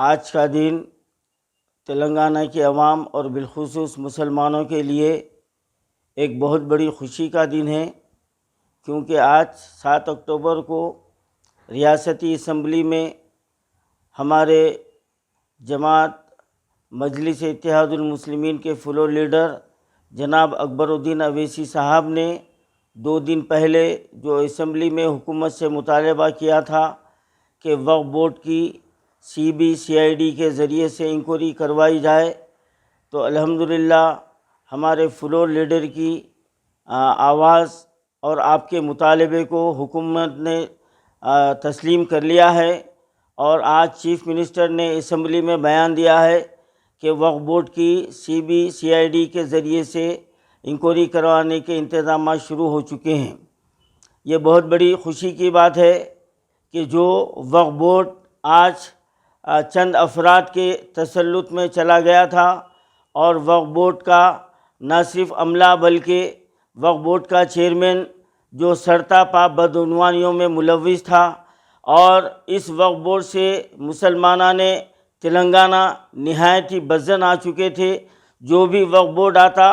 آج کا دن تلنگانہ کے عوام اور بالخصوص مسلمانوں کے لیے ایک بہت بڑی خوشی کا دن ہے، کیونکہ آج 7 اکتوبر کو ریاستی اسمبلی میں ہمارے جماعت مجلس اتحاد المسلمین کے فلور لیڈر جناب اکبر الدین اویسی صاحب نے 2 دن پہلے جو اسمبلی میں حکومت سے مطالبہ کیا تھا کہ وقف بورڈ کی CBCID کے ذریعے سے انکوائری کروائی جائے، تو الحمدللہ ہمارے فلور لیڈر کی آواز اور آپ کے مطالبے کو حکومت نے تسلیم کر لیا ہے، اور آج چیف منسٹر نے اسمبلی میں بیان دیا ہے کہ وقف بورڈ کی CBCID کے ذریعے سے انکوائری کروانے کے انتظامات شروع ہو چکے ہیں۔ یہ بہت بڑی خوشی کی بات ہے کہ جو وقف بورڈ آج چند افراد کے تسلط میں چلا گیا تھا، اور وقف بورڈ کا نہ صرف عملہ بلکہ وقف بورڈ کا چیئرمین جو سرتا پا بدعنوانیوں میں ملوث تھا، اور اس وقف بورڈ سے مسلمانان تلنگانہ نہایت ہی بدظن آ چکے تھے۔ جو بھی وقف بورڈ آتا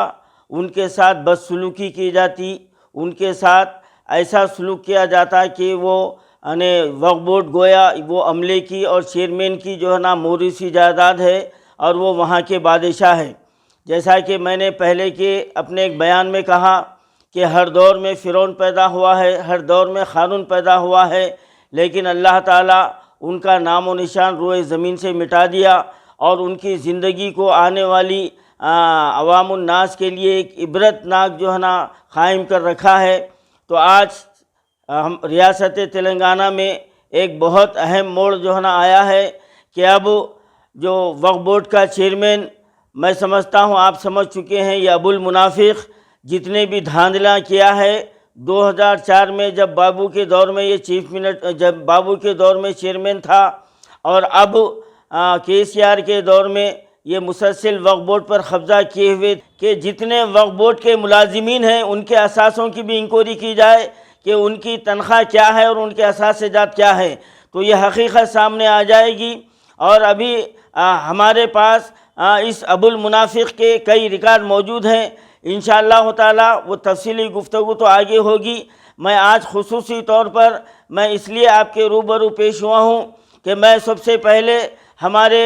ان کے ساتھ بدسلوکی کی جاتی، ان کے ساتھ ایسا سلوک کیا جاتا کہ وہ وقف بورڈ گویا وہ عملے کی اور چیئرمین کی جو ہے نا موروثی جائیداد ہے، اور وہ وہاں کے بادشاہ ہے۔ جیسا کہ میں نے پہلے کے اپنے ایک بیان میں کہا کہ ہر دور میں فرعون پیدا ہوا ہے، ہر دور میں قارون پیدا ہوا ہے، لیکن اللہ تعالیٰ ان کا نام و نشان روئے زمین سے مٹا دیا، اور ان کی زندگی کو آنے والی عوام الناس کے لیے ایک عبرت ناک جو ہے نا قائم کر رکھا ہے۔ تو آج ہم ریاست تلنگانہ میں ایک بہت اہم موڑ جو ہے نا آیا ہے کہ اب جو وقف بورڈ کا چیئرمین، میں سمجھتا ہوں آپ سمجھ چکے ہیں، یہ ابو المنافق جتنے بھی دھاندلیاں کیا ہے 2004 میں جب بابو کے دور میں یہ جب بابو کے دور میں چیئرمین تھا، اور اب KCR کے دور میں یہ مسلسل وقف بورڈ پر قبضہ کیے ہوئے کہ جتنے وقف بورڈ کے ملازمین ہیں ان کے اثاثوں کی بھی انکوائری کی جائے کہ ان کی تنخواہ کیا ہے اور ان کے اثاثے جات کیا ہے، تو یہ حقیقت سامنے آ جائے گی۔ اور ابھی ہمارے پاس اس ابو المنافق کے کئی ریکارڈ موجود ہیں، انشاءاللہ تعالی وہ تفصیلی گفتگو تو آگے ہوگی۔ میں آج خصوصی طور پر میں اس لیے آپ کے روبرو پیش ہوا ہوں کہ میں سب سے پہلے ہمارے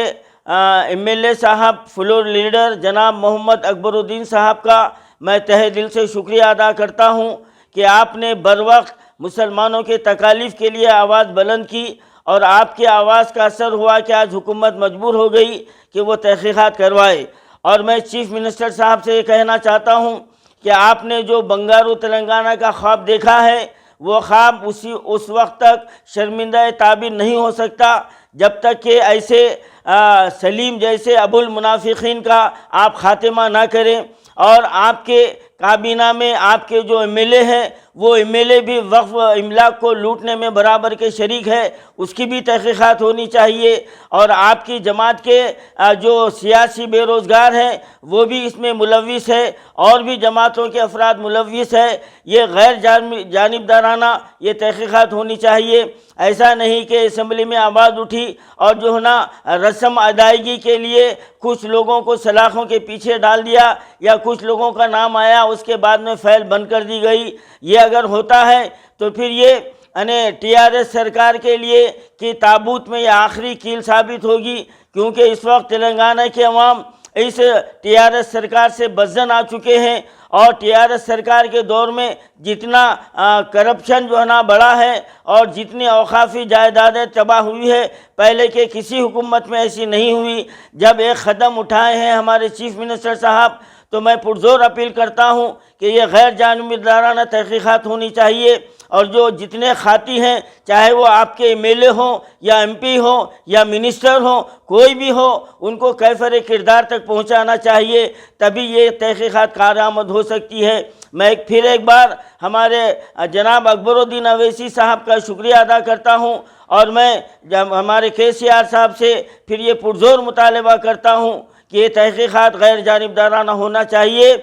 MLA صاحب فلور لیڈر جناب محمد اکبر الدین صاحب کا میں تہہ دل سے شکریہ ادا کرتا ہوں کہ آپ نے بروقت مسلمانوں کے تکالیف کے لیے آواز بلند کی، اور آپ کی آواز کا اثر ہوا کہ آج حکومت مجبور ہو گئی کہ وہ تحقیقات کروائے۔ اور میں چیف منسٹر صاحب سے یہ کہنا چاہتا ہوں کہ آپ نے جو بنگارو تلنگانہ کا خواب دیکھا ہے، وہ خواب اس وقت تک شرمندہ تعبیر نہیں ہو سکتا جب تک کہ ایسے سلیم جیسے ابو المنافقین کا آپ خاتمہ نہ کریں۔ اور آپ کے کابینہ میں آپ کے جو MLA ہیں وہ MLA بھی وقف املاک کو لوٹنے میں برابر کے شریک ہے، اس کی بھی تحقیقات ہونی چاہیے۔ اور آپ کی جماعت کے جو سیاسی بے روزگار ہیں وہ بھی اس میں ملوث ہے، اور بھی جماعتوں کے افراد ملوث ہے۔ یہ غیر جانبدارانہ یہ تحقیقات ہونی چاہیے۔ ایسا نہیں کہ اسمبلی میں آواز اٹھی اور جو ہے نا رسم ادائیگی کے لیے کچھ لوگوں کو سلاخوں کے پیچھے ڈال دیا، یا کچھ لوگوں کا نام آیا اس کے بعد میں فائل بند کر دی گئی۔ یہ اگر ہوتا ہے تو پھر یہ TRS سرکار کے لیے کہ تابوت میں یہ آخری کیل ثابت ہوگی، کیونکہ اس وقت تلنگانہ کے عوام اس TRS سرکار سے بدظن آ چکے ہیں، اور TRS سرکار کے دور میں جتنا کرپشن جو ہے نا بڑا ہے، اور جتنی اوقافی جائیدادیں تباہ ہوئی ہے، پہلے کے کسی حکومت میں ایسی نہیں ہوئی۔ جب ایک قدم اٹھائے ہیں ہمارے چیف منسٹر صاحب، تو میں پرزور اپیل کرتا ہوں کہ یہ غیر جانبدارانہ تحقیقات ہونی چاہیے، اور جو جتنے خاطی ہیں، چاہے وہ آپ کے MLA ہوں یا MP ہوں یا منسٹر ہوں، کوئی بھی ہو، ان کو کیفر کردار تک پہنچانا چاہیے، تبھی یہ تحقیقات کارآمد ہو سکتی ہے۔ میں پھر ایک بار ہمارے جناب اکبر الدین اویسی صاحب کا شکریہ ادا کرتا ہوں، اور میں ہمارے KCR صاحب سے پھر یہ پرزور مطالبہ کرتا ہوں کہ یہ تحقیقات غیر جانبدارانہ ہونا چاہیے۔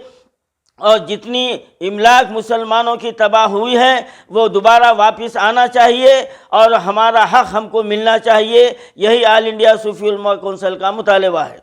اور جتنی املاک مسلمانوں کی تباہ ہوئی ہے وہ دوبارہ واپس آنا چاہیے اور ہمارا حق ہم کو ملنا چاہیے. یہی آل انڈیا صوفی علماء کونسل کا مطالبہ ہے.